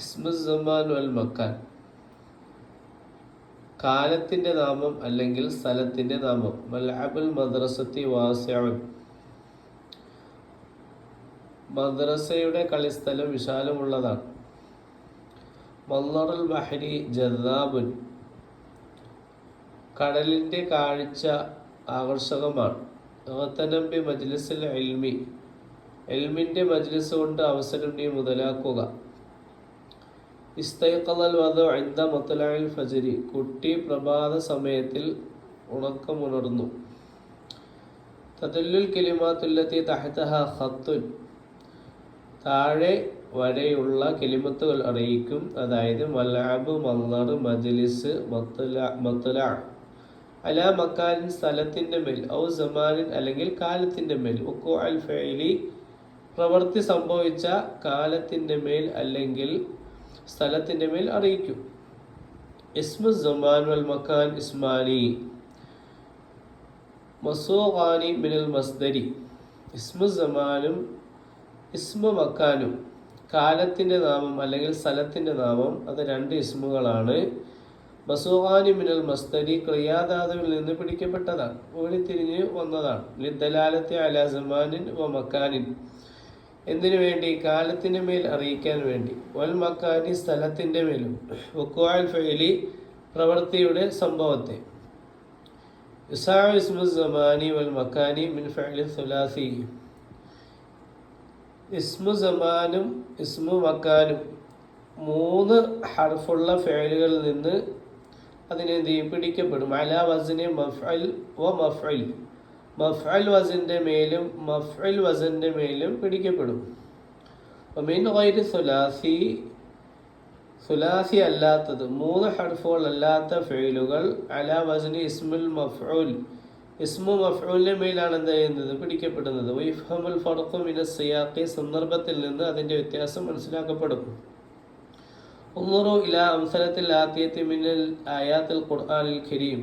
ഇസ്മു സമാൻ വൽ മക്കാൻ, കാലത്തിൻ്റെ നാമം അല്ലെങ്കിൽ സ്ഥലത്തിൻ്റെ നാമം. മൽഅബുൽ മദ്രസത്തി വാസിഉൻ, മദ്രസയുടെ കളിസ്ഥലം വിശാലമുള്ളതാണ്. മൻളറുൽ ബഹരി ജദ്ദാബുൻ, കടലിൻ്റെ കാഴ്ച ആകർഷകമാണ്. ഗതനബി മജ്ലിസിൽ ഇൽമി, ഇൽമിൻ്റെ മജ്ലിസ് കൊണ്ട് അവസരം നീ മുതലാക്കുക. ഇസ്തൈഖദൽ വദഉ ഇൻദ മത്ലഇൽ ഫജ്രി, കുട്ടി പ്രഭാത സമയത്തിൽ ഉണക്കമുണർന്നു. തദല്ലുൽ കലിമാത്തുല്ലത്തി തഹ്തഹ ഖത്തുൻ, താഴെ വരെയുള്ള കലിമത്തുകൾ അറിയിക്കും. അതായത് മൽഅബ്, മൻളർ, മജ്ലിസ്, മത്ലഅ. അലാ മക്കാനിൻ, സ്ഥലത്തിൻ്റെ മേൽ. ഔ സമാനിൻ, അല്ലെങ്കിൽ കാലത്തിൻ്റെ മേൽ. വഖൂഅൽ ഫഇലി, പ്രവൃത്തി സംഭവിച്ച കാലത്തിൻ്റെ മേൽ അല്ലെങ്കിൽ സ്ഥലത്തിൻ്റെ മേൽ അറിയിക്കും. ഇസ്മു സമാൻ വൽ മക്കാൻ ഇസ്മാനി മസൂഖാനി മിനൽ മസ്ദരി. ഇസ്മു സമാനും ഇസ്മു മക്കാനും, കാലത്തിൻ്റെ നാമം അല്ലെങ്കിൽ സ്ഥലത്തിൻ്റെ നാമം, അത് രണ്ട് ഇസ്മുകളാണ്. മസൂഖാനി മിനൽ മസ്ദരി, ക്രിയാധാതുവിൽ നിന്ന് പിടിക്കപ്പെട്ടതാണ്, ഓടിത്തിരിഞ്ഞ് വന്നതാണ്. ലിദ്ദലാലത്തി അലാ സമാനിൻ വ മക്കാനിൻ, എന്തിനു വേണ്ടി? കാലത്തിൻ്റെ മേൽ അറിയിക്കാൻ വേണ്ടി. വൽ മക്കാനി, സ്ഥലത്തിൻ്റെ മേലും. വഖൂഅൽ ഫഇലി, പ്രവൃത്തിയുടെ സംഭവത്തെ. യുസാഉ ഇസ്മു സമാനി വൽ മക്കാനി മിൻ ഫഇലി സുലാസി, ഇസ്മു സമാനും ഇസ്മു മക്കാനും മൂന്ന് ഹർഫുള്ള ഫഇലുകളിൽ നിന്ന് അതിനെന്ത് ചെയ്യും? പിടിക്കപ്പെടും. അലാ വസ്നി മഫ്അൽ വ മഫ്ഇൽ, മഫ്അൽ വസന്റെ മേലും മഫ്ഇൽ വസന്റെ മേലും പിടിക്കപ്പെടും. മിൻ ഗൈരി സുലാസി, സുലാസി അല്ലാത്തത്, മൂന്ന് ഹർഫുകൾ അല്ലാത്ത ഫഇലുകൾ അലാ വസ്നി ഇസ്മുൽ മഫ്ഊൽ, ഇസ്മു മഫ്ഊലിന്റെ മേലാണ് എന്ത് ചെയ്യുന്നത്? പിടിക്കപ്പെടുന്നത്. വയഫ്ഹമുൽ ഫർഖു മിനസ് സിയാഖി, സന്ദർഭത്തിൽ നിന്ന് അതിൻ്റെ വ്യത്യാസം മനസ്സിലാക്കപ്പെടും. ഉൻദുറു ഇലാ അംസലത്തിൽ ആതിയത്തി മിനൽ ആയാത്തിൽ ഖുർആനിൽ കരീം.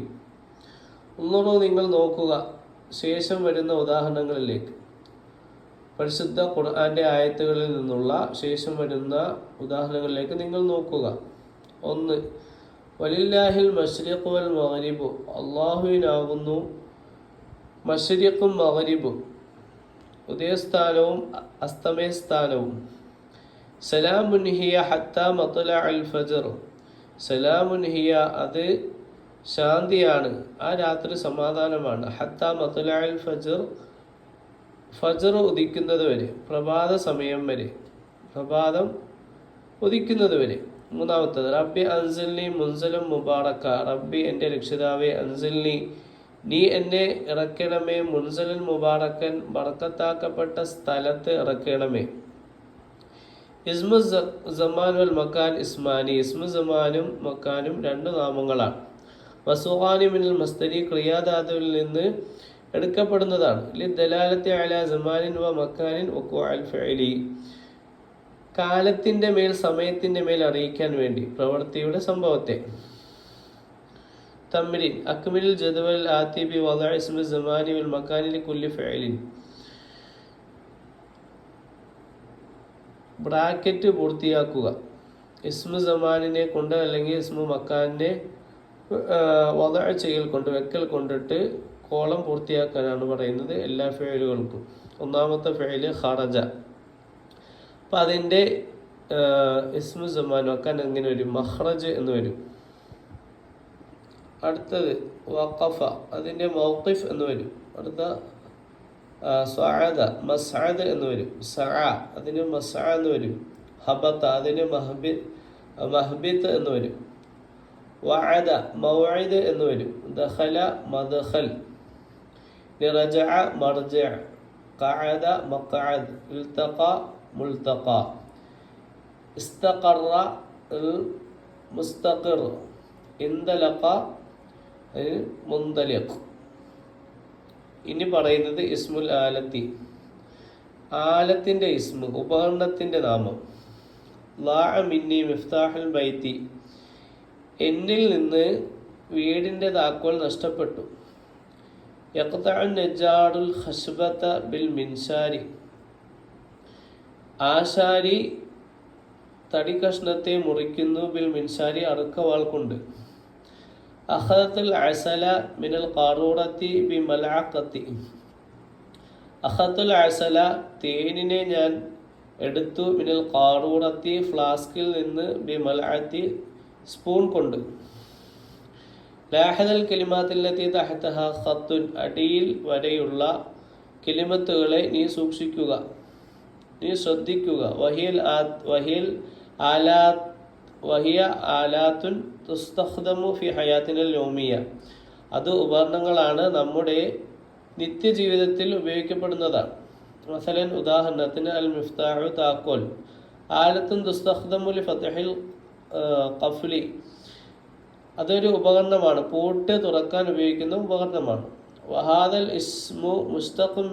ഉൻദുറു, നിങ്ങൾ നോക്കുക, ശേഷം വരുന്ന ഉദാഹരണങ്ങളിലേക്ക്. പരിശുദ്ധ ഖുർആന്റെ ആയത്തുകളിൽ നിന്നുള്ള ശേഷം വരുന്ന ഉദാഹരണങ്ങളിലേക്ക് നിങ്ങൾ നോക്കുക. 1. വലില്ലാഹിൽ മശ്രിഖു വൽ മഗ്രിബു, അല്ലാഹുവിനാകുന്നു മശ്രിഖും മഗ്രിബും, ഉദയസ്ഥാനവും അസ്തമയസ്ഥാനവും. സലാമുൻ ഹിയ ഹത്താ മത്ലഅൽ ഫജ്ർ, സലാമുൻ ഹിയ, അത് ശാന്തിയാണ്, ആ രാത്രി സമാധാനമാണ്. ഹത്താ മത്ലഅൽ ഫജ്ർ, ഫജ്ർ ഉദിക്കുന്നത് വരെ, പ്രഭാത സമയം വരെ, പ്രഭാതം ഉദിക്കുന്നത് വരെ. 3. റബ്ബി അൻസിൽനി മുൻസലം മുബാറക്ക, റബ്ബി എൻ്റെ രക്ഷിതാവേ, അൻസിൽനി നീ എന്നെ ഇറക്കണമേ, മുൻസലൻ മുബാറക്കൻ ബർക്കത്താക്കപ്പെട്ട സ്ഥലത്ത് ഇറക്കണമേ. ഇസ്മു സമാൻ വൽ മക്കാൻ ഇസ്മാനി, ഇസ്മു സമാനും മക്കാനും രണ്ട് നാമങ്ങളാണ്. മസൂഖാനി മിനൽ മസ്ദരി, ക്രിയാധാതുവിൽ നിന്ന് എടുക്കപ്പെടുന്നതാണ്. ലിദ്ദലാലത്തി അലാ സമാനിൻ വ മക്കാനിൻ വഖൂഅൽ ഫഇലി, കാലത്തിൻ്റെ മേൽ സമയത്തിൻ്റെ മേൽ അറിയിക്കാൻ വേണ്ടി, പ്രവൃത്തിയുടെ സംഭവത്തെ. തംരീൻ അക്മിൽ ജദ്വൽ ആതി ബി വദഅ ഇസ്മി സമാനി വൽ മക്കാനി ലികുല്ലി ഫഇലിൻ. ബ്രാക്കറ്റ് പൂർത്തിയാക്കുക. ഇസ്മു സമാനിനെ കൊണ്ട് അല്ലെങ്കിൽ ഇസ്മു മക്കാനിനെ വദഅ ചെയ്യൽ കൊണ്ട്, വെക്കൽ കൊണ്ടിട്ട് കോളം പൂർത്തിയാക്കാനാണ് പറയുന്നത് എല്ലാ ഫഇലുകൾക്കും. 1-ാമത്തെ ഫഇല് ഖറജ, അപ്പം അതിൻ്റെ ഇസ്മു സമാൻ മക്കാൻ എങ്ങനെ വരും? മഖ്റജ് എന്ന് വരും. അടുത്തത് വഖഫ, അതിൻ്റെ മൗഖിഫ് എന്ന് വരും. അടുത്ത സഅദ, മസ്അദ് എന്ന് വരും. സഅ, അതിന് മസ്അ എന്ന് വരും. ഹബത, അതിന് മഹ്ബിത്ത് എന്ന് വരും. വഅദ, മൗഇദ് എന്ന് വരും. ദഖല, മദ്ഖൽ. റജഅ, മർജിഅ. ഖഅദ, മഖ്അദ്. ഇൽതഖ, മുൽതഖ. ഇസ്തഖറ, മുസ്തഖിർ. ഇൻദലഖ, മുൻദലിഖ്. ഇനി പറയുന്നത് ഇസ്മുൽ ആലത്തി, ആലത്തിൻ്റെ ഇസ്മു, ഉപകരണത്തിൻ്റെ നാമം. ളാഅ മിന്നി മിഫ്താഹുൽ ബൈത്തി, എന്നിൽ നിന്ന് വീടിൻ്റെ താക്കോൽ നഷ്ടപ്പെട്ടു. യഖ്തഉ നജ്ജാറുൽ ഖശ്ബത ബിൽ മിൻശാരി, ആശാരി തടി കഷ്ണത്തെ മുറിക്കുന്നു ബിൽ മിൻസാരി അറുക്കവാൾ കൊണ്ട്. അഖദത്തുൽ അസല മിനൽ ഖാറൂറത്തി ബി മൽഅഖത്തി. അഖദത്തുൽ അസല തേനിനെ ഞാൻ എടുത്തു മിനൽ ഖാറൂറത്തി ഫ്ലാസ്കിൽ നിന്ന് ബി മൽഅത്തി സ്പൂൺ കൊണ്ട്. ലാഹദൽ കലിമാത്തില്ലത്തി തഹതഹ ഖത്തുൻ അടിയിൽ വരെയുള്ള കലിമത്തുകളെ നീ സൂക്ഷിക്കുക, നീ ശ്രദ്ധിക്കുക. വഹിയ ആലാത്തുൻ തുസ്തഖ്ദമു ഫി ഹയാത്തിനൽ യൗമിയ. അത് ഉപകരണങ്ങളാണ്, നമ്മുടെ നിത്യജീവിതത്തിൽ ഉപയോഗിക്കപ്പെടുന്നതാണ്. മസലൻ ഉദാഹരണത്തിന് അൽ മിഫ്താഹു താക്കോൽ. ആലത്തുൻ തുസ്തഖ്ദമു ലി ഫത്ഹിൽ ഖഫ്ലി. അതൊരു ഉപകരണമാണ്, പൂട്ട് തുറക്കാൻ ഉപയോഗിക്കുന്ന ഉപകരണമാണ്. വഹാദൽ ഇസ്മു മുസ്തഖും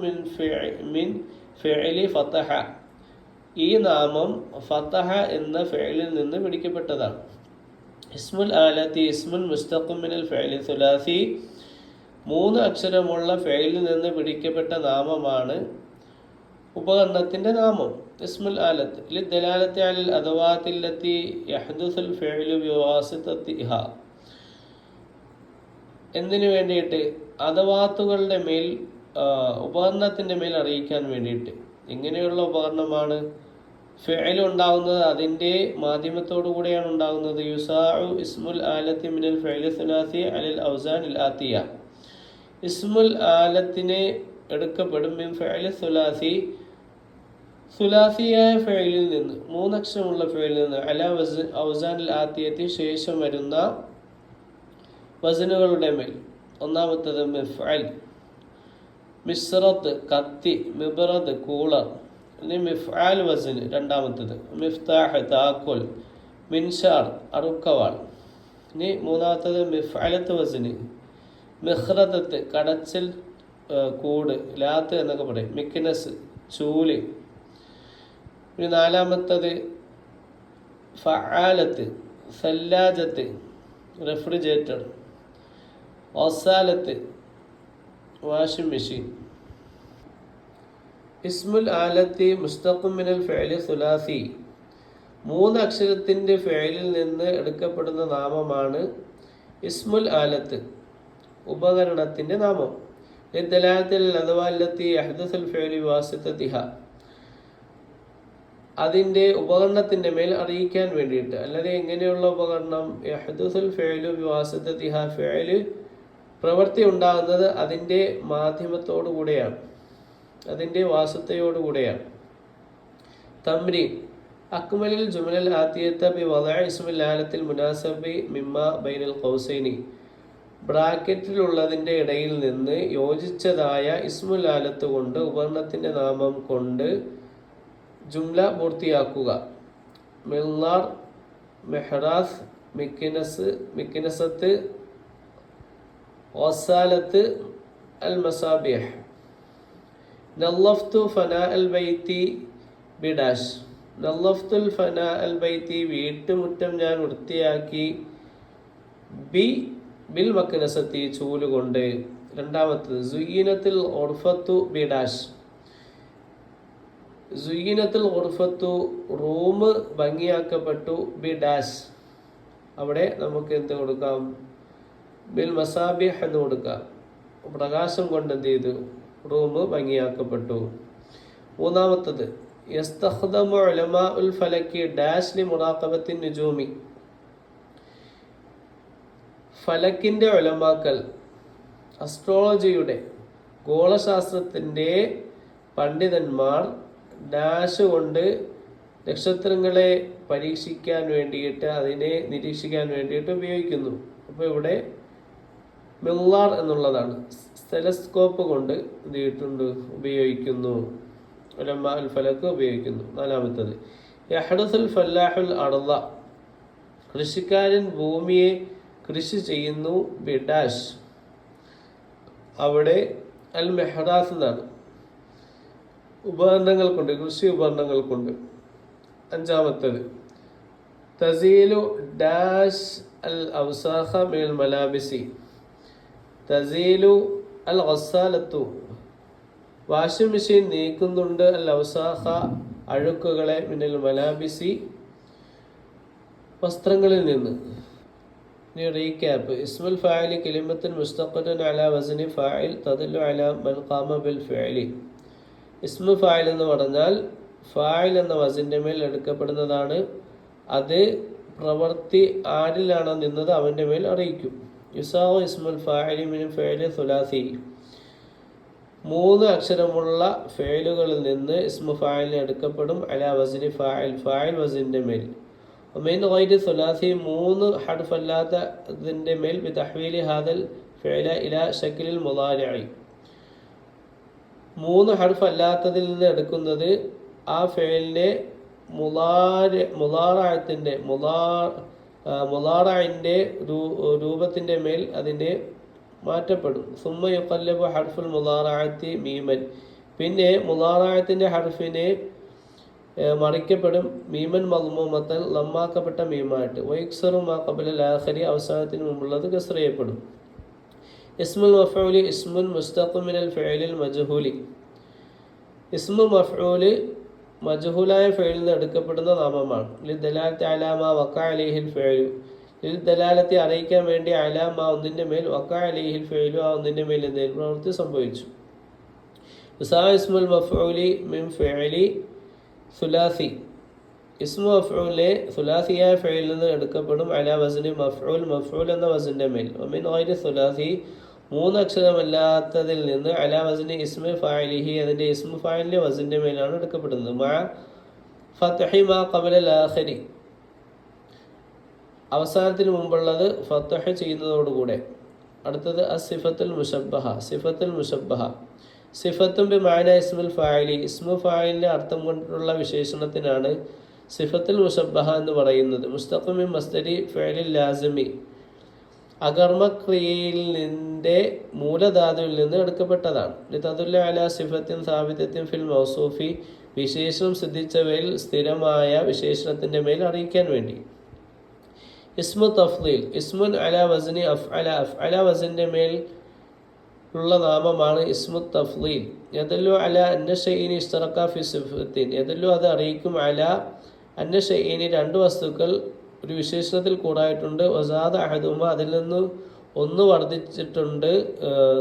മിൻ ഫിഅലി ഫതഹ. ഈ നാമം ഫതഹ എന്ന ഫിഅലിൽ നിന്ന് പിടിക്കപ്പെട്ടതാണ്. ഇസ്മുൽ ആലത്തി ഇസ്മുൻ മുസ്തഖും മിനൽ ഫിഅലി സുലാസി. 3 അക്ഷരമുള്ള ഫിഅലിൽ നിന്ന് പിടിക്കപ്പെട്ട നാമമാണ് ഉപകരണത്തിന്റെ നാമം. ഇസ്മുൽ ആലത്ത് ലിദ്ദലാലത്തി അലൽ അദവാത്തില്ലത്തി യഹ്ദുസുൽ ഫിഅലു ബിവാസിതതിഹ. എന്തിനു വേണ്ടിയിട്ട്? അദവാത്തുകളുടെ മേൽ, ഉപകരണത്തിന്റെ മേൽ അറിയിക്കാൻ വേണ്ടിയിട്ട്. എങ്ങനെയുള്ള ഉപകരണമാണ്? ഫിഅൽ ഉണ്ടാകുന്നത് അതിൻ്റെ മാധ്യമത്തോടു കൂടെയാണ് ഉണ്ടാകുന്നത്. യുസാഉ ഇസ്മുൽ ആലത്തി മിനൽ ഫിഅലി സുലാസി അലൽ ഔസാനിൽ ആത്തിയ. ഇസ്മുൽ ആലത്തിനെ എടുക്കപ്പെടും മിൻ ഫിഅലി സുലാസി, സുലാസിയായ ഫിഅലിൽ നിന്ന്, 3 അക്ഷരമുള്ള ഫിഅലിൽ നിന്ന്, അല ഔസാനിൽ ആത്തിയത്തി ശേഷം വരുന്ന വസനുകളുടെ മേൽ. ഒന്നാമത്തത് മിഫ്അൽ, മിസ്റത്ത് കത്തി, മിബ്റദ് കൂളർ. ഇനി മിഫ്ആൽ വസന് രണ്ടാമത്തത്. മിഫ്താഹ് താക്കോൽ, മിൻഷാർ അറുക്കവാൾ. ഇനി മൂന്നാമത്തത് മിഫ്അലത്ത് വസന്, മിഖ്റദത്ത് കടച്ചൽ കൂട്, ലാത്ത് എന്നൊക്കെ പറയും. മിക്നസ് ചൂല്. ഇനി നാലാമത്തത് ഫആലത്ത്, സല്ലാജത്ത് റെഫ്രിജറേറ്റർ, ഒസാലത്ത് വാഷിംഗ് മെഷീൻ. ഇസ്മുൽ ആലത്തി മുസ്തഖും മിനൽ ഫിഅലി സുലാസി. 3 അക്ഷരത്തിന്റെ ഫിഅലിൽ നിന്ന് എടുക്കപ്പെടുന്ന നാമമാണ് ഇസ്മുൽ ആലത്ത്, ഉപകരണത്തിന്റെ നാമം. ലിദ്ദലാലത്തിൽ അദവാല്ലത്തി യഹ്ദസുൽ ഫിഅലി ബിവാസിതതിഹ. അതിൻ്റെ ഉപകരണത്തിന്റെ മേൽ അറിയിക്കാൻ വേണ്ടിയിട്ട്. അല്ലാതെ എങ്ങനെയുള്ള ഉപകരണം? യഹ്ദസുൽ ഫിഅലു ബിവാസിതതിഹ. ഫിഅൽ പ്രവൃത്തി ഉണ്ടാകുന്നത് അതിൻ്റെ മാധ്യമത്തോടു കൂടെയാണ്, അതിൻ്റെ വാസത്തയോടുകൂടെയാണ്. തംരീൻ അക്മലിൽ ജുമലൽ ആത്തിയത്ത ബി വദഇ ഇസ്മിൽ ആലത്തിൽ മുനാസബി മിമ്മ ബൈനൽ ഖൗസൈനി. ബ്രാക്കറ്റിലുള്ളതിൻ്റെ ഇടയിൽ നിന്ന് യോജിച്ചതായ ഇസ്മുൽ ആലത്ത് കൊണ്ട്, ഉപകരണത്തിൻ്റെ നാമം കൊണ്ട് ജുംല പൂർത്തിയാക്കുക. മിൽനാർ, മെഹ്റാസ്, മിക്നസത്ത്, വസാലത്ത്, അൽ മസാബിഹ്. നല്ലഫ്തു ഫനാ അൽ ബൈത്തി ബിഡാഷ്. നല്ലഫ്തുൽ ഫനാ അൽ ബൈത്തി വീട്ടുമുറ്റം ഞാൻ വൃത്തിയാക്കി. ബിൽ മക്നസത്തി ചൂലുകൊണ്ട്. രണ്ടാമത്തത് സുയ്യിനത്തുൽ ഉർഫത്തു ബിഡാഷ്. സുയ്യിനത്തുൽ ഉർഫത്തു റൂം ഭംഗിയാക്കപ്പെട്ടു. ബിഡാഷ്. അവിടെ നമുക്ക് എന്ത് കൊടുക്കാം? ബിൽ മസാബിഹ് എന്ന് കൊടുക്കാം. പ്രകാശം കൊണ്ട് എന്ത് ചെയ്തു? റൂം ഭംഗിയാക്കപ്പെട്ടു. മൂന്നാമത്തത് യസ്തഖ്ദമു ഉലമാഉൽ ഫലക്കി ഡാഷ് ലി മുറാഖബത്തിൻ നുജൂമി. ഫലക്കിൻ്റെ ഉലമാക്കൾ, അസ്ട്രോളജിയുടെ, ഗോളശാസ്ത്രത്തിൻ്റെ പണ്ഡിതന്മാർ ഡാഷ് കൊണ്ട് നക്ഷത്രങ്ങളെ പരീക്ഷിക്കാൻ വേണ്ടിയിട്ട്, അതിനെ നിരീക്ഷിക്കാൻ വേണ്ടിയിട്ട് ഉപയോഗിക്കുന്നു. അപ്പോൾ ഇവിടെ മില്ലാർ എന്നുള്ളതാണ്. ടെലസ്കോപ്പ് കൊണ്ട് എന്ത് ചെയ്തിട്ടുണ്ട്? ഉപയോഗിക്കുന്നു. ഉലമാ അൽ ഫലക്ക് ഉപയോഗിക്കുന്നു. നാലാമത്തത് യഹ്ദസുൽ ഫല്ലാഹുൽ അർള. കൃഷിക്കാരൻ ഭൂമിയെ കൃഷി ചെയ്യുന്നു. ബിഡാഷ്. അവിടെ അൽ മെഹ്റാസ് എന്നാണ്. ഉപകരണങ്ങൾ കൊണ്ട്, കൃഷി ഉപകരണങ്ങൾ കൊണ്ട്. അഞ്ചാമത്തത് തസീലു ഡാഷ് അൽ ഔസാഖ മിനൽ മലാബിസി. തസീലു അൽ ഗസ്സാലത്തു. Washing machine നീക്കുന്നുണ്ട്. അൽ ഔസാഖ അഴുക്കുകളെ മിനൽ മലാബിസി വസ്ത്രങ്ങളിൽ നിന്ന്. ഇനി റീക്യാപ്പ്. ഇസ്മുൽ ഫാഇലി കലിമത്തുൻ മുസ്തഖത്തുൻ അലാ വസ്നി ഫാഇൽ തദല്ലു അലാ മൻ ഖാമ ബിൽ ഫിഅലി. ഇസ്മു ഫാഇൽ എന്ന് പറഞ്ഞാൽ ഫാഇൽ എന്ന വസിന്റെ മേൽ എടുക്കപ്പെടുന്നതാണ്. അത് പ്രവൃത്തി ആരിലാണോ നിന്നത് അവന്റെ മേൽ അറിയിക്കും. യുസാഉ ഇസ്മുൽ ഫാഇലി മിൻ ഫിഅലി സുലാസി. 3 അക്ഷരമുള്ള ഫിഅലുകളിൽ നിന്ന് ഇസ്മു ഫാഇലിന് എടുക്കപ്പെടും. അലാ വസ്നി ഫാഇൽ, ഫാഇൽ വസിന്റെ മേൽ. മിൻ ഗൈരി സുലാസി, 3 ഹർഫ് അല്ലാത്തതിന്റെ മേൽ ബിതഹ്വീലി ഹാദൽ ഫിഅല ഇലാ ശക്ലിൽ മുളാരിഇ. 3 ഹർഫ് അല്ലാത്തതിൽ നിന്ന് എടുക്കുന്നത് ആ ഫിഅലിനെ മുളാറഅത്തിന്റെ രൂപത്തിന്റെ മേൽ അതിനെ മാറ്റപ്പെടും. സുമ്മ യുഖല്ലബു ഹർഫുൽ മുളാറഅത്തി മീമൻ. പിന്നെ മുളാറഅത്തിന്റെ ഹർഫിനെ മറിക്കപ്പെടും. മീമൻ മദ്മൂമത്തൻ, ലമ്മാക്കപ്പെട്ട മീമായിട്ട്. വൈക്സറു മാ ഖബലൽ ആഖിരി, അവസാനത്തിന് മുമ്പുള്ളത് കസ്ർ ചെയ്യപ്പെടും. ഇസ്മുൽ മഫ്ഊലി ഇസ്മുൻ മുസ്തഖും മിനൽ ഫിഅലിൽ മജ്ഹൂലി. ഇസ്മു മഫ്ഊല് മജ്ഹൂലായ ഫിഅലിൽ നിന്ന് എടുക്കപ്പെടുന്ന നാമമാണ്. ലിദ്ദലാലത്തി അലാ മാ വഖഅ അലൈഹിൽ ഫിഅലു. ലിദ്ദലാലത്തി അറിയിക്കാൻ വേണ്ടി അലാ മാ ഒന്നിന്റെ മേൽ വഖഅ അലൈഹിൽ ഫിഅലു ആ ഒന്നിന്റെ മേൽ എന്തെങ്കിലും പ്രവൃത്തി സംഭവിച്ചു. ഇസ്മുൽ മഫ്ഊലി മിൻ ഫിഅലി സുലാസി. ഇസ്മു മഫ്ഊലിലെ സുലാസിയായ ഫിഅലിൽ നിന്ന് എടുക്കപ്പെടും. അലാ വസ്നി മഫ്ഊൽ, മഫ്ഊൽ എന്ന വസ്നിന്റെ മേൽ. മിൻ ഗൈരി സുലാസി, 3 അക്ഷരമല്ലാത്തതിൽ നിന്ന് അലാ വസ്നി ഇസ്മു ഫാഇലിഹി, അതിന്റെ ഇസ്മു ഫാഇലിന്റെ വസ്നിന്റെ മേലാണ് എടുക്കപ്പെടുന്നത്. മഅ ഫത്ഹി മാ ഖബലൽ ആഖിരി, അവസാനത്തിന് മുമ്പുള്ളത് ഫത്ഹ് ചെയ്യുന്നതോടുകൂടെ. അടുത്തത് അസിഫത്തുൽ മുശബ്ബഹ. സിഫത്തുൽ മുശബ്ബഹ സിഫത്തും ബിമാന ഇസ്മുൽ ഫാഇലി, ഇസ്മു ഫാഇലിന്റെ അർത്ഥം കൊണ്ടുള്ള വിശേഷണത്തിനാണ് സിഫത്തുൽ മുശബ്ബഹ എന്ന് പറയുന്നത്. മുസ്തഖും മിൻ മസ്ദരി ഫിഅലിൽ ലാസിമി, അകർമ്മക്രിയയിലെ മൂലധാതുവിൽ നിന്ന് എടുക്കപ്പെട്ടതാണ്. ലിതദുല്ല അലാ സിഫത്തിൻ സാബിതത്തിൻ ഫിൽ മൗസൂഫി, വിശേഷണം സിദ്ധിച്ചവയിൽ സ്ഥിരമായ വിശേഷണത്തിന്റെ മേൽ അറിയിക്കാൻ വേണ്ടി. ഇസ്മു തഫ്ളീൽ ഇസ്മുൻ അലാ വസ്നി അഫ്അല, അഫ്അല വസ്നിന്റെ മേൽ ഉള്ള നാമമാണ് ഇസ്മു തഫ്ളീൽ. യദല്ലു അലാ അന്ന ഷൈഇനി ഇശ്തറക ഫി സിഫത്തിൻ, യദല്ലു അത് അറിയിക്കും അലാ അന്ന ഷൈഇനി 2 വസ്തുക്കൾ ഒരു വിശേഷണത്തിൽ കൂടായിട്ടുണ്ട്. വസാദ അഹദുമ, അതിൽ നിന്ന് ഒന്ന് വർദ്ധിച്ചിട്ടുണ്ട്,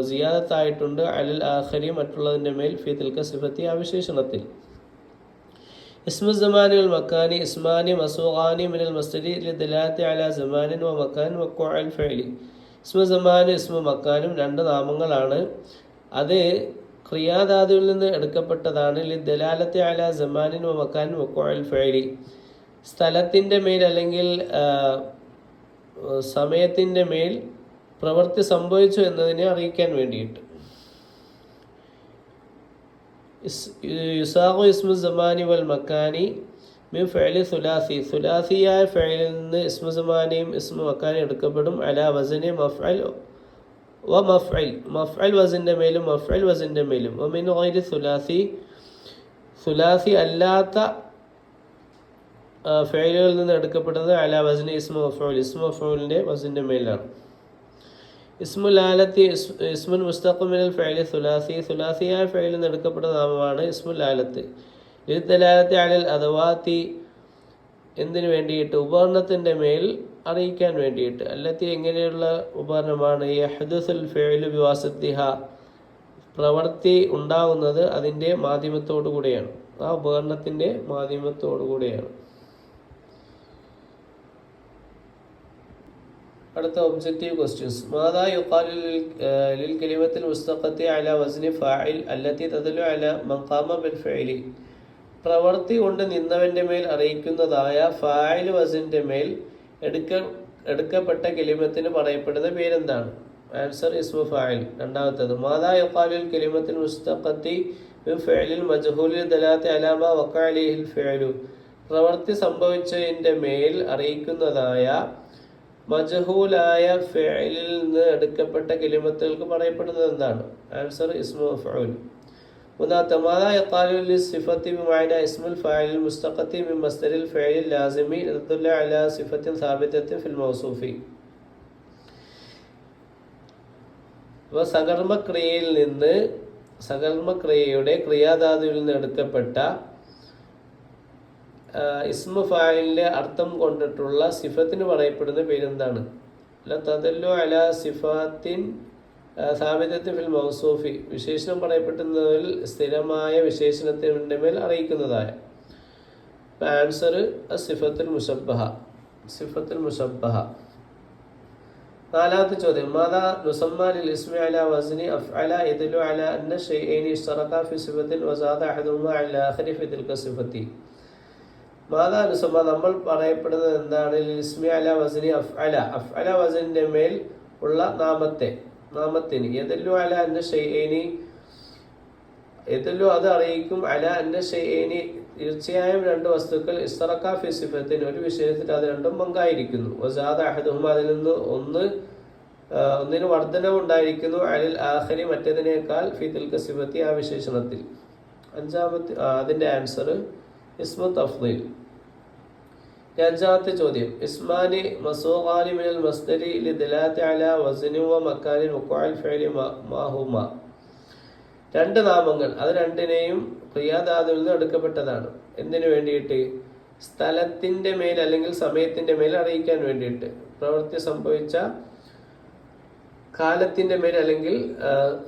സിയാദത്തായിട്ടുണ്ട്. അലൽ ആഖിരി, മറ്റുള്ളതിന്റെ മേൽ. ഫി തിൽക സിഫത്തി, ആ വിശേഷണത്തിൽ. ഇസ്മു സമാനി വൽ മക്കാനി ഇസ്മാനി മസൂഗാനി മിനൽ മസ്ദരി ലിദലാലത്തി അലാ സമാനിൻ വ മക്കാൻ വഖുഅൽ ഫഇലി. ഇസ്മു സമാനും ഇസ്മു മക്കാനും 2 നാമങ്ങളാണ്. അത് ക്രിയാധാതുവിൽ നിന്ന് എടുക്കപ്പെട്ടതാണ്. ലിദലാലത്തി അലാ സമാനിൻ വ മക്കാൻ വഖുഅൽ ഫഇലി, സ്ഥലത്തിൻ്റെ മേൽ അല്ലെങ്കിൽ സമയത്തിൻ്റെ മേൽ പ്രവൃത്തി സംഭവിച്ചു എന്നതിനെ അറിയിക്കാൻ വേണ്ടിയിട്ട്. യുസാഖു ഇസ്മു സമാനി വൽ മക്കാനി മിൻ ഫഇലി സുലാസി, സുലാസിയായ ഫഇലിൽ നിന്ന് ഇസ്മു സമാനിയും ഇസ്മു മക്കാനിയും എടുക്കപ്പെടും. അലാ വസ്നി മഫ്അൽ വ മഫ്അൽ, മഫ്അൽ വസ്നിന്റെ മേലും മഫ്അൽ വസ്നിന്റെ മേലും. വ മിൻ ഗൈരി സുലാസി, സുലാസി അല്ലാത്ത ഫഇലുകളിൽ നിന്ന് എടുക്കപ്പെടുന്നത് അലാ വസ്നി ഇസ്മു മഫ്ഊൽ, ഇസ്മു മഫ്ഊലിന്റെ വസ്നിന്റെ മേലാണ്. ഇസ്മുൽ ആലത്തി ഇസ്മുൻ മുസ്തഖും മിനൽ ഫഇലി സുലാസി, സുലാസിയായ ഫഇലിൽ നിന്ന് എടുക്കപ്പെടുന്ന നാമമാണ് ഇസ്മുൽ ആലത്ത്. ലിദലാലത്തി അലൽ അദവാത്തി, എന്തിനു വേണ്ടിയിട്ട്? ഉപകരണത്തിന്റെ മേൽ അറിയിക്കാൻ വേണ്ടിയിട്ട്. അല്ലത്തി, എങ്ങനെയുള്ള ഉപകരണമാണ്? യഹ്ദുസുൽ ഫഇലു ബിവാസിത്തിഹ, പ്രവൃത്തി ഉണ്ടാകുന്നത് അതിന്റെ മാധ്യമത്തോടു കൂടെയാണ്, ആ ഉപകരണത്തിന്റെ മാധ്യമത്തോടു കൂടെയാണ്. അടുത്ത ഒബ്ജക്റ്റീവ് ക്വസ്റ്റ്യൻസ്. മാദാ യുഖാലു ലിൽ കലിമത്തിൽ മുസ്തഖത്തി അലാ വസ്നി ഫാഇൽ അല്ലത്തി തദല്ലു അലാ മൻ ഖാമ ബിൽ ഫഇലി. പ്രവൃത്തി കൊണ്ട് നിന്നവന്റെ മേൽ അറിയിക്കുന്നതായ ഫാഇൽ വസ്നിന്റെ മേൽ എടുക്കപ്പെട്ട കലിമത്തിന് പറയപ്പെടുന്ന പേരെന്താണ്? ആൻസർ ഇസ്മു ഫാഇൽ. രണ്ടാമത്തേത്, മാദാ യുഖാലു ലിൽ കലിമത്തിൽ മുസ്തഖത്തി മിൻ ഫഇലിൽ മജ്ഹൂലിൽ ദലാലത്തി അലാ മാ വഖഅ അലൈഹിൽ ഫഇലു. പ്രവൃത്തി സംഭവിച്ചതിന്റെ മേൽ അറിയിക്കുന്നതായ മജ്ഹൂലായ ഫിഅലിൽ നിന്ന് എടുക്കപ്പെട്ട കലിമത്തുകൾക്ക് പറയപ്പെടുന്നത് എന്താണ്? ആൻസർ ഇസ്മു മഫ്ഊൽ. മൂന്നാമത്തെ, മാദാ യുഖാലു ലിസ്സിഫത്തി ബിമഅന ഇസ്മുൽ ഫാഇൽ മുസ്തഖത്തി മിൻ മസ്ദരിൽ ഫഇലിൽ ലാസിമി തദുല്ല അലാ സിഫത്തിൻ സാബിതത്തിൻ ഫിൽ മൗസൂഫി. സകർമ്മക്രിയയിൽ നിന്ന്, സകർമ്മക്രിയയുടെ ക്രിയാധാതുവിൽ നിന്ന് എടുക്കപ്പെട്ട ഇസ്മു ഫായിലിൻ്റെ അർത്ഥം കൊണ്ടിട്ടുള്ള സിഫത്തിന് പറയപ്പെടുന്ന പേരെന്താണ്? തദല്ലു അല സിഫാത്തിൻ സാബിതത്തിൻ ഫിൽ മൗസൂഫി, വിശേഷണം പറയപ്പെടുന്നതിൽ സ്ഥിരമായ വിശേഷണത്തിൻ്റെ മേൽ അറിയിക്കുന്നതായ. ആൻസർ സിഫത്തുൽ മുശബ്ബഹ, സിഫത്തുൽ മുശബ്ബഹ. നാലാമത്തെ ചോദ്യം, മാദാ നുസമ്മ ലിൽ ഇസ്മി അലാ വസ്നി അഫ്അല യദുല്ലു അലാ അന്ന ഷൈഅൈനി ഇശ്തറകാ ഫി സിഫത്തിൻ വസാദ അഹദുഹുമാ അലൽ ആഖിരി ഫി തിൽക സിഫത്തി. മാദാ നുസമ്മ നമ്മൾ പറയപ്പെടുന്നത് എന്താണ്? ലിൽ ഇസ്മി അലാ വസ്നി അഫ്അല, അഫ്അല വസ്നിന്റെ മേൽ ഉള്ള നാമത്തിന് യദുല്ലു അലാ അന്ന ഷൈഅൈനി, യദുല്ലു അത് അറിയിക്കും, അലാ അന്ന ഷൈഅൈനി തീർച്ചയായും രണ്ട് വസ്തുക്കൾ ഇസ്തറക്കാ ഫി സിഫത്തിൻ ഒരു വിഷയത്തിൽ അത് രണ്ടും പങ്കായിരിക്കുന്നു. വസാദ അഹദുഹുമ അതിൽ നിന്ന് ഒന്നിന് വർധനവ് ഉണ്ടായിരിക്കുന്നു, അലിൽ ആഖിരി മറ്റേതിനേക്കാൾ ഫി തിൽക സിഫത്തി ആ വിശേഷണത്തിൽ. അഞ്ചാമത്തെ അതിൻ്റെ ആൻസർ ഇസ്മു തഫ്ദീൽ. അഞ്ചാമത്തെ ചോദ്യം, ഇസ്മാനി മസൂഖാനി മിനൽ മസ്ദരി ലിദലാത്തി അലാ വസ്നി വ മക്കാനിൻ വഖഅൽ ഫഇലി മാഹുമാ. രണ്ട് നാമങ്ങൾ, അത് രണ്ടിനെയും ക്രിയാധാതുവിൽ നിന്ന് എടുക്കപ്പെട്ടതാണ്. എന്തിനു വേണ്ടിയിട്ട്? സ്ഥലത്തിൻ്റെ മേൽ അല്ലെങ്കിൽ സമയത്തിൻ്റെ മേൽ അറിയിക്കാൻ വേണ്ടിയിട്ട്. പ്രവൃത്തി സംഭവിച്ച കാലത്തിൻ്റെ മേൽ അല്ലെങ്കിൽ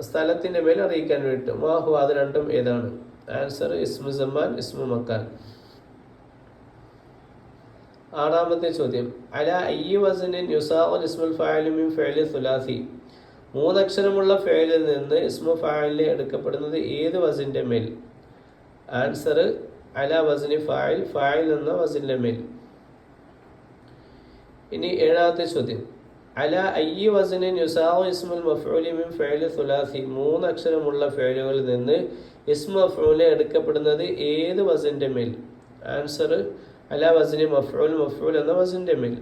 സ്ഥലത്തിൻ്റെ മേൽ അറിയിക്കാൻ വേണ്ടിയിട്ട്. മാഹു അത് രണ്ടും ഏതാണ്? ആൻസർ ഇസ്മു സമാൻ, ഇസ്മു മക്കാൻ. ആറാമത്തെ ചോദ്യം, അല അയ്യി വസ്നിൻ യുസാഉൽ ഇസ്മുൽ ഫാഇലു മിൻ ഫിഅലി സുലാസി. മൂന്നക്ഷരമുള്ള ഫേലിൽ നിന്ന് ഇസ്മു ഫായിലിനെ എടുക്കപ്പെടുന്നത് ഏത് വസിൻ്റെ മേൽ? ആൻസർ അല വസ്നി ഫായിൽ, ഫായിൽ എന്ന വസിൻ്റെ മേൽ. ഇനി ഏഴാമത്തെ ചോദ്യം, അല അയ്യി വസ്നിൻ യുസാഉ ഇസ്മുൽ മഫ്ഊലി മിൻ ഫിഅലി സുലാസി. മൂന്നക്ഷരമുള്ള ഫേലുകളിൽ നിന്ന് ഇസ്മു മഫ്ഊലിനെ എടുക്കപ്പെടുന്നത് ഏത് വസിൻ്റെ മേൽ? ആൻസർ അല വസ്നി മഫ്ഊൽ, മഫ്ഊൽ എന്ന വസിൻ്റെ മേൽ.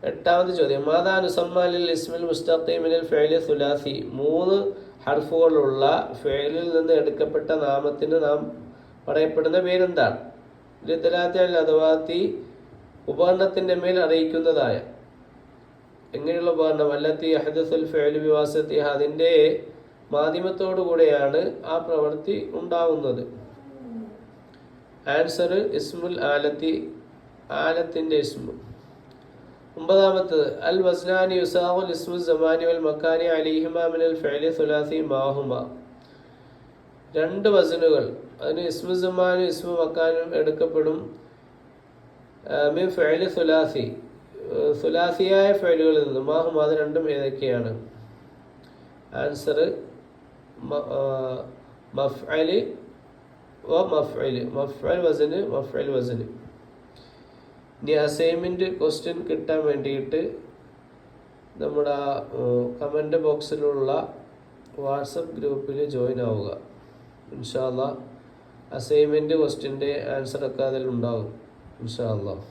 എട്ടാമത്തെ ചോദ്യം, മാദാ നുസമ്മ ലിൽ ഇസ്മിൽ മുസ്തഖി മിനൽ ഫിഅലി സുലാസി. മൂന്ന് ഹർഫുകളുള്ള ഫിഅലിൽ നിന്ന് എടുക്കപ്പെട്ട നാമത്തിന് നാം പറയപ്പെടുന്ന പേരെന്താണ്? ലിദലാത്തി അൽ അദവാത്തി, ഉപകരണത്തിൻ്റെ മേൽ അറിയിക്കുന്നതായ. എങ്ങനെയുള്ള ഉപകരണം? അല്ലത്തി യഹ്ദസുൽ ഫിഅലു ബിവാസിതിഹ, അതിൻ്റെ മാധ്യമത്തോടു കൂടെയാണ് ആ പ്രവൃത്തി ഉണ്ടാവുന്നത്. ആൻസർ ഇസ്മുൽ ആലത്തി, ആലത്തിൻ്റെ ഇസ്മു. ഒമ്പതാമത്തത്, അൽ വസ്നാനി യുസാഉൽ ഇസ്മു സമാനി വൽ മക്കാനി അലൈഹിമാ മിനൽ ഫിഅലി സുലാസി മാഹുമ. രണ്ട് വസനുകൾ, അതിന് ഇസ്മു സമാനും ഇസ്മു മക്കാനും എടുക്കപ്പെടും മിൻ ഫിഅലി സുലാസി, സുലാസിയായ ഫിഅലുകളിൽ നിന്ന്. മാഹുമ അത് രണ്ടും ഏതൊക്കെയാണ്? ആൻസർ മഫ്അലി വ മഫ്അലി, മഫ്അൽ വസന്, മഫ്അൽ വസന്. ഇനി അസൈൻമെൻറ്റ് ക്വസ്റ്റ്യൻ കിട്ടാൻ വേണ്ടിയിട്ട് നമ്മുടെ കമൻറ്റ് ബോക്സിലുള്ള വാട്സപ്പ് ഗ്രൂപ്പിൽ ജോയിൻ ആവുക. ഇൻഷാ അല്ലാഹ് അസൈൻമെൻറ്റ് ക്വസ്റ്റ്യൻ്റെ ആൻസറൊക്കെ അതിലുണ്ടാകും ഇൻഷാ അല്ലാഹ്.